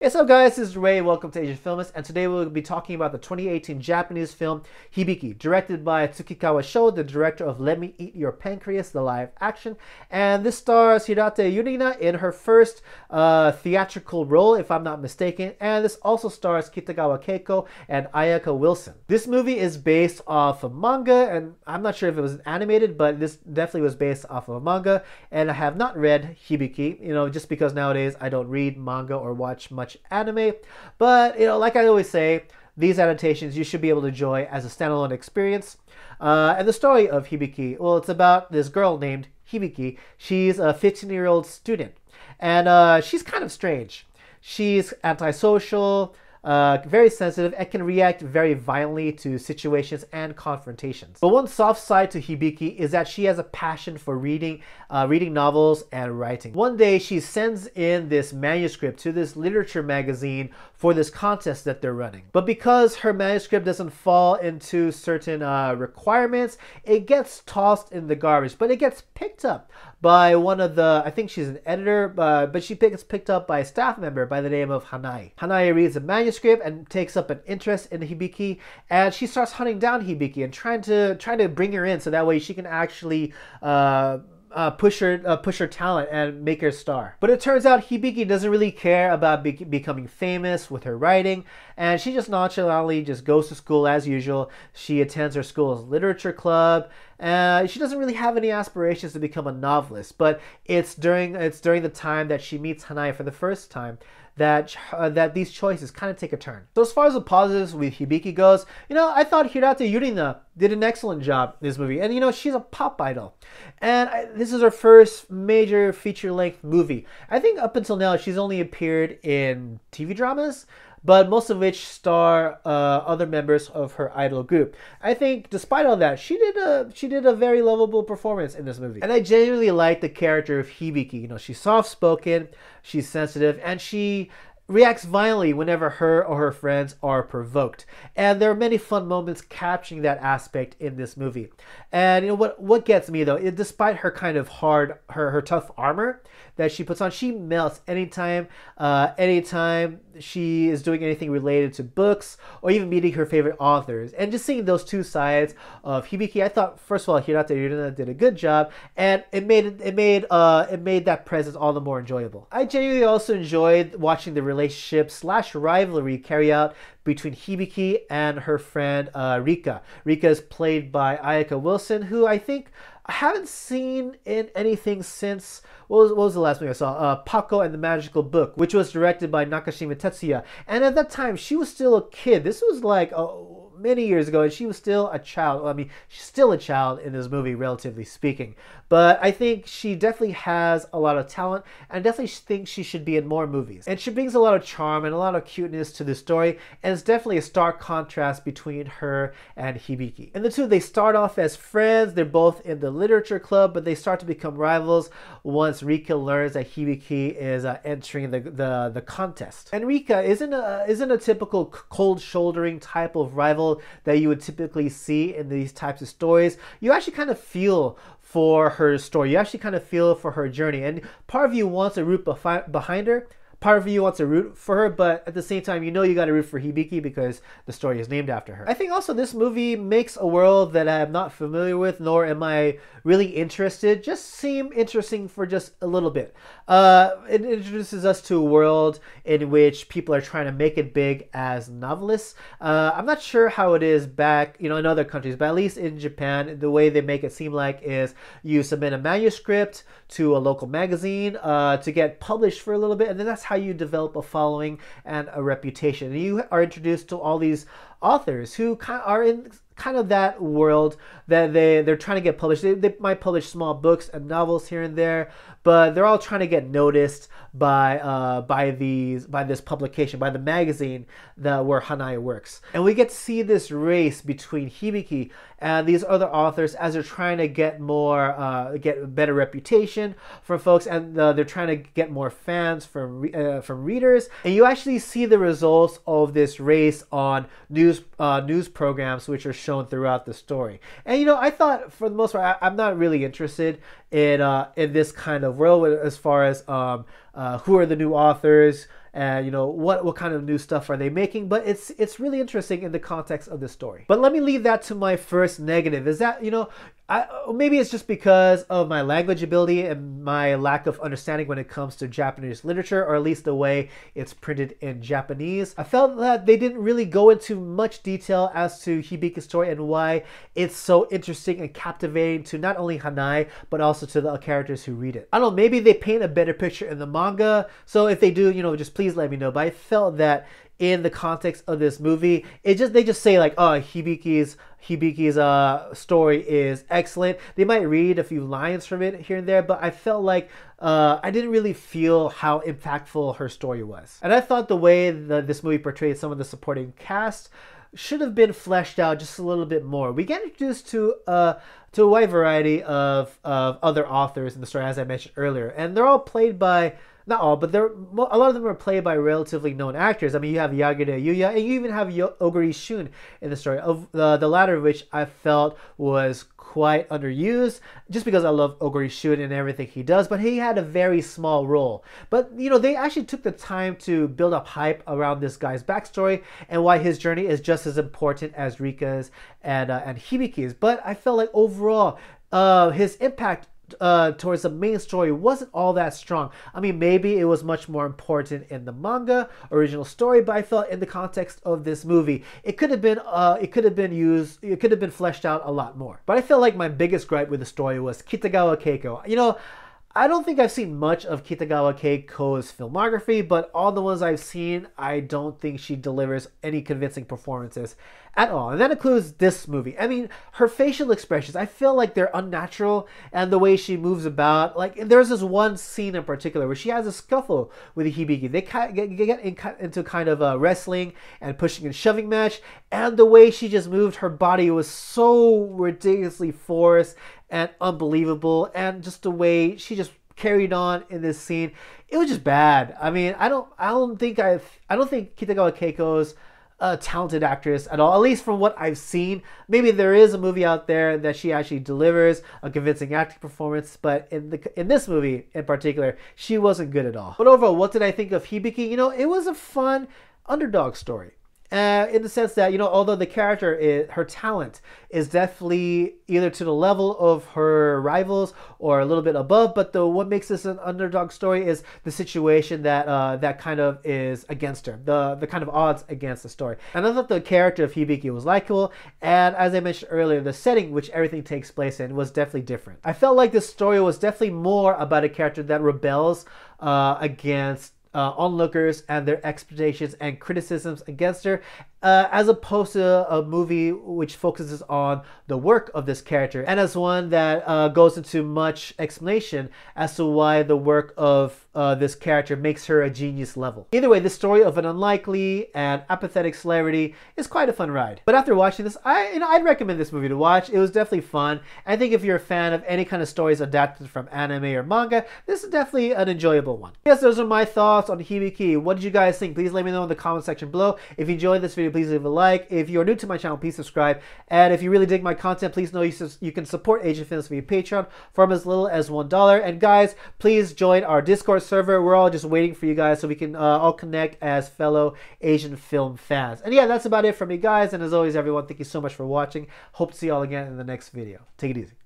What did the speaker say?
What's up guys, this is Ray, welcome to Asian Filmist, and today we'll be talking about the 2018 Japanese film Hibiki, directed by Tsukikawa Sho, the director of Let Me Eat Your Pancreas, the live action. And this stars Hirate Yurina in her first theatrical role, if I'm not mistaken, and this also stars Kitagawa Keiko and Ayaka Wilson. This movie is based off a manga, and I'm not sure if it was animated, but this definitely was based off of a manga, and I have not read Hibiki, just because nowadays I don't read manga or watch much anime. But like I always say, these adaptations you should be able to enjoy as a standalone experience. And the story of Hibiki, well, it's about this girl named Hibiki. She's a 15-year-old student, and she's kind of strange. She's antisocial, very sensitive, and can react very violently to situations and confrontations. But one soft side to Hibiki is that she has a passion for reading novels and writing. One day she sends in this manuscript to this literature magazine for this contest that they're running. But because her manuscript doesn't fall into certain requirements, it gets tossed in the garbage. But it gets picked up by one of the, I think she's an editor, but she gets picked up by a staff member by the name of Hanae. Hanae reads the manuscript and takes up an interest in Hibiki, and she starts hunting down Hibiki and trying to bring her in so that way she can actually push her talent and make her star. But it turns out Hibiki doesn't really care about becoming famous with her writing, and she just nonchalantly just goes to school as usual. She attends her school's literature club. She doesn't really have any aspirations to become a novelist, but it's during the time that she meets Hanae for the first time that these choices kind of take a turn. So as far as the positives with Hibiki goes, I thought Hirate Yurina did an excellent job in this movie. And she's a pop idol. And this is her first major feature-length movie. I think up until now she's only appeared in TV dramas, but most of which star other members of her idol group. I think despite all that, she did a very lovable performance in this movie. And I genuinely like the character of Hibiki. She's soft-spoken, she's sensitive, and she reacts violently whenever her or her friends are provoked. And there are many fun moments capturing that aspect in this movie. And what gets me though, despite her kind of her tough armor that she puts on, she melts anytime she is doing anything related to books or even meeting her favorite authors. And just seeing those two sides of Hibiki, I thought first of all Hirate Yurina did a good job, and it made that presence all the more enjoyable. I genuinely also enjoyed watching the relationship / rivalry carry out between Hibiki and her friend Rika. Rika is played by Ayaka Wilson, who I think I haven't seen in anything since, what was the last movie I saw? Paco and the Magical Book, which was directed by Nakashima Tetsuya. And at that time, she was still a kid. This was like many years ago, and she was still a child. Well, I mean, she's still a child in this movie, relatively speaking. But I think she definitely has a lot of talent, and definitely think she should be in more movies. And she brings a lot of charm and a lot of cuteness to the story, and it's definitely a stark contrast between her and Hibiki. And the two, they start off as friends. They're both in the literature club, but they start to become rivals once Rika learns that Hibiki is entering the contest. And Rika isn't a typical cold shouldering type of rival that you would typically see in these types of stories. You actually kind of feel for her story. You actually kind of feel for her journey, and part of you wants to root behind her. Part of you wants to root for her, but at the same time, you got to root for Hibiki because the story is named after her. I think also this movie makes a world that I'm not familiar with, nor am I really interested, just seem interesting for just a little bit. It introduces us to a world in which people are trying to make it big as novelists. I'm not sure how it is back, in other countries, but at least in Japan, the way they make it seem like is you submit a manuscript to a local magazine to get published for a little bit, and then that's how you develop a following and a reputation. And you are introduced to all these authors who are in kind of that world that they're trying to get published. They might publish small books and novels here and there, but they're all trying to get noticed by this publication, by the magazine where Hanae works. And we get to see this race between Hibiki and these other authors as they're trying to get a better reputation from folks, and they're trying to get more fans from readers. And you actually see the results of this race on news programs, which are shown throughout the story. And I thought for the most part, I'm not really interested in this kind of world as far as who are the new authors and what kind of new stuff are they making. But it's really interesting in the context of this story. But let me leave that to my first negative, is that maybe it's just because of my language ability and my lack of understanding when it comes to Japanese literature, or at least the way it's printed in Japanese. I felt that they didn't really go into much detail as to Hibiki's story and why it's so interesting and captivating to not only Hanai, but also to the characters who read it. I don't know, maybe they paint a better picture in the manga, so if they do, just please let me know. But I felt that in the context of this movie, they just say like, oh, Hibiki's story is excellent. They might read a few lines from it here and there, but I felt like I didn't really feel how impactful her story was. And I thought the way this movie portrayed some of the supporting cast should have been fleshed out just a little bit more. We get introduced to a wide variety of other authors in the story, as I mentioned earlier, and they're all played by, not all, but a lot of them are played by relatively known actors. I mean, you have Hirate Yurina, and you even have Oguri Shun in the story, of the latter of which I felt was quite underused, just because I love Oguri Shun and everything he does, but he had a very small role. But they actually took the time to build up hype around this guy's backstory and why his journey is just as important as Rika's and Hibiki's. But I felt like overall his impact towards the main story wasn't all that strong. I mean, maybe it was much more important in the manga original story, but I felt in the context of this movie, it could have been fleshed out a lot more. But I felt like my biggest gripe with the story was Kitagawa Keiko. I don't think I've seen much of Kitagawa Keiko's filmography, but all the ones I've seen, I don't think she delivers any convincing performances at all. And that includes this movie. I mean, her facial expressions, I feel like they're unnatural, and the way she moves about. Like, there's this one scene in particular where she has a scuffle with Hibiki. They get into kind of a wrestling and pushing and shoving match, and the way she just moved her body was so ridiculously forced and unbelievable, and just the way she just carried on in this scene, it was just bad. I mean, I don't think Kitagawa Keiko's a talented actress at all, at least from what I've seen. Maybe there is a movie out there that she actually delivers a convincing acting performance, but in this movie in particular, she wasn't good at all. But overall, what did I think of Hibiki? It was a fun underdog story. In the sense that, although the character, her talent is definitely either to the level of her rivals or a little bit above, but what makes this an underdog story is the situation that kind of is against her, the kind of odds against the story. And I thought the character of Hibiki was likable, and as I mentioned earlier, the setting which everything takes place in was definitely different. I felt like this story was definitely more about a character that rebels against onlookers and their expectations and criticisms against her, as opposed to a movie which focuses on the work of this character, and as one that goes into much explanation as to why the work of this character makes her a genius level. Either way, the story of an unlikely and apathetic celebrity is quite a fun ride. But after watching this, I'd recommend this movie to watch. It was definitely fun. I think if you're a fan of any kind of stories adapted from anime or manga, this is definitely an enjoyable one. Yes, those are my thoughts on Hibiki. What did you guys think? Please let me know in the comment section below. If you enjoyed this video, please leave a like. If you're new to my channel, please subscribe. And if you really dig my content, please know you can support Asian Films via Patreon from as little as $1. And guys, please join our Discord server. We're all just waiting for you guys so we can all connect as fellow Asian film fans. And yeah, that's about it for me, guys. And as always, everyone, thank you so much for watching. Hope to see you all again in the next video. Take it easy.